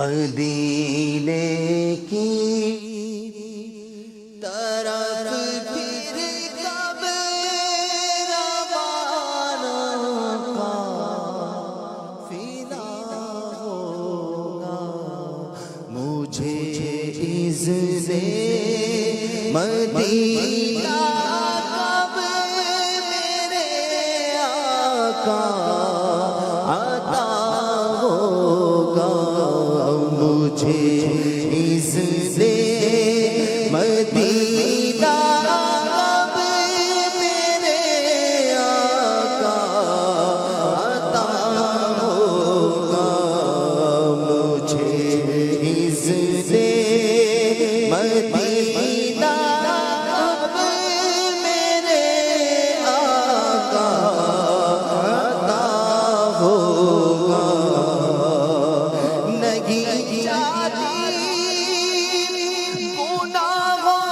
مدینے کی طرف پھر کب روانہ قافلہ ہوگا، مجھے اذن مدینہ کب میرے آقا عطا ہوگا، مجھے اذن مدینہ کب میرے آقا عطا ہوگا، مجھے اذن مدینہ کب میرے آقا عطا ہوگا، نہیں جاتی گناہوں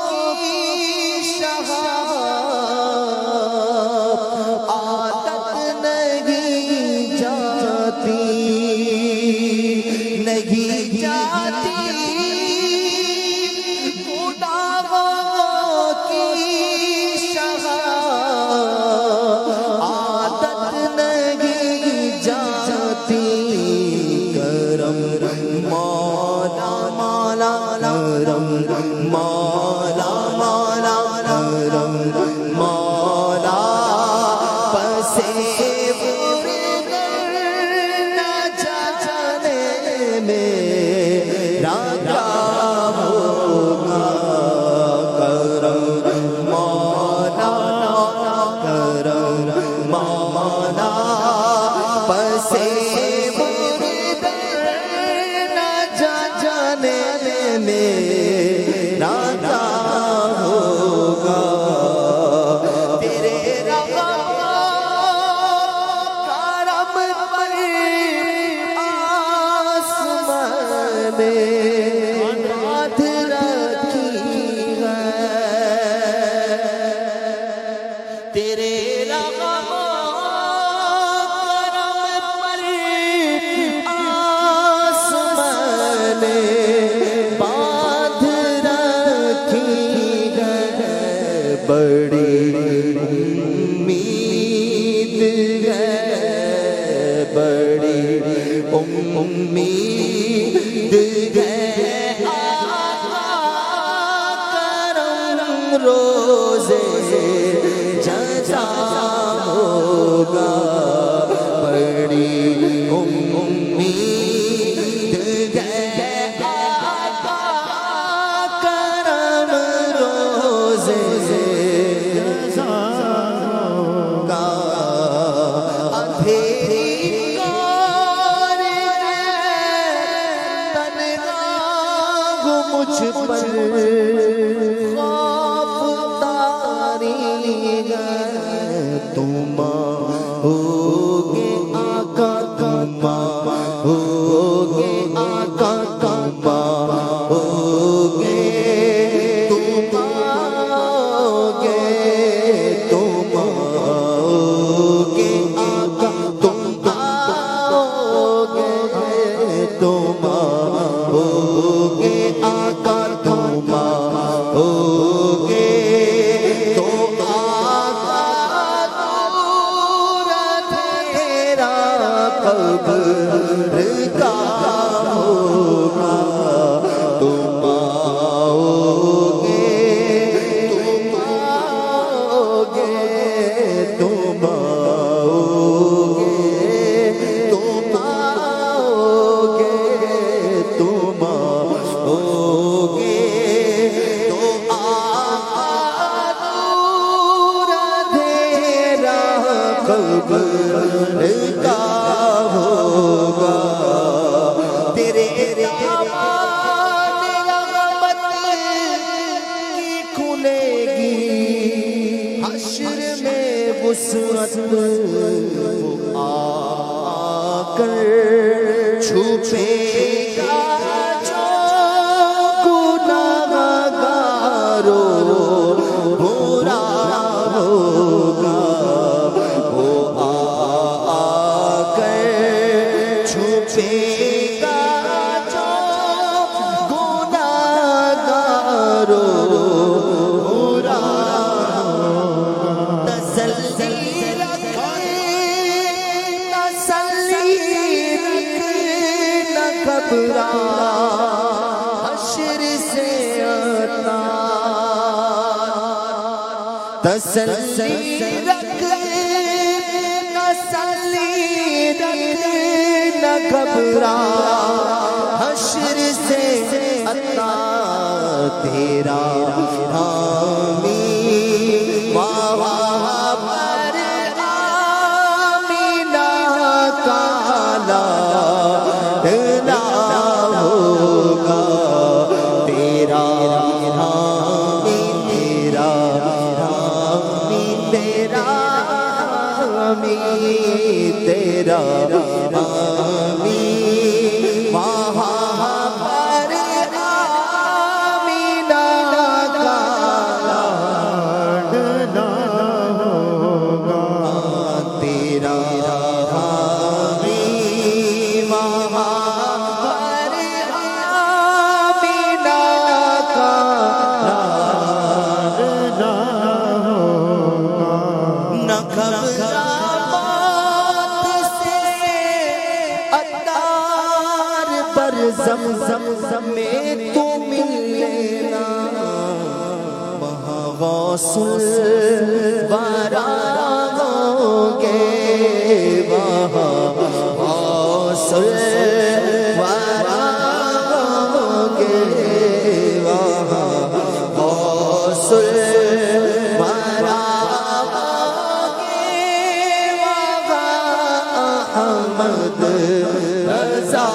کی شہادت، عادت نہیں جاتی، نہیں جاتی گناہوں کی شہادت، عادت نہیں جاتی، کرم مولا مولا کرم مولا مولا کرم مولا پسے نہ جانے میرا کیا ہوگا، کرم مولا کرم مولا پسے میرا کیا ہوگا، تیرے رحم کرم پر آسمان نے بات رکھی ہے، تیرے رحم کرم پر آسمان نے بڑی امید ہے، بڑی امید ہے، آقا کرم روزے جزا ہوگا، بڑی امید ہے، آقا کرم روزے مجھ پر خوف تاری ہے، تم ہوگے آقا، تم ہوگے آقا، تم ہوگے، تم ہوگے، تم ہوگے آقا، تم ہوگے، تم ہوگے آقا، تم ہوگے، تو آقا دور تیرا قبر کا ہوگا، تم آؤگے، تم آؤگے، تم آؤگے، تم آؤگے، تم ہوگے، تو آقا دور تیرا قبر کا ہوگا، تیرے دامن رحمت کی کھلے گی، حشر میں وسعت آ کر چھپے گا، برا ہوگا، وہ آ کر چھپے گا گھبرا حشر سے عطا تسلی رکھ نہ گھبرا حشر سے عطا تیرا حامی وہاں پر آمینہ کالا لا ہوگا تیرا حامی تیرا حامی تیرا حامی تیرا حامی وہاں پر آمینہ کا لاڈلا ہوگا تیرا حامی وہاں پر آمینہ کا لاڈلا ہوگا نہ گھبرا زمزم میں تو مل لینا وہاں غوث الورا ہوں گے وہاں غوث الورا ہوں گے وہاں غوث الورا ہوں گے وہاں احمد رضا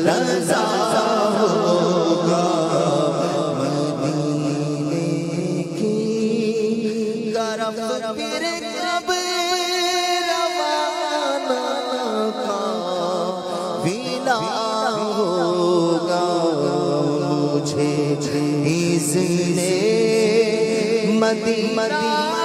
رضا ہوگا مدینے کی طرف پھر کب روانہ قافلہ ہوگا مجھے اذن مدینہ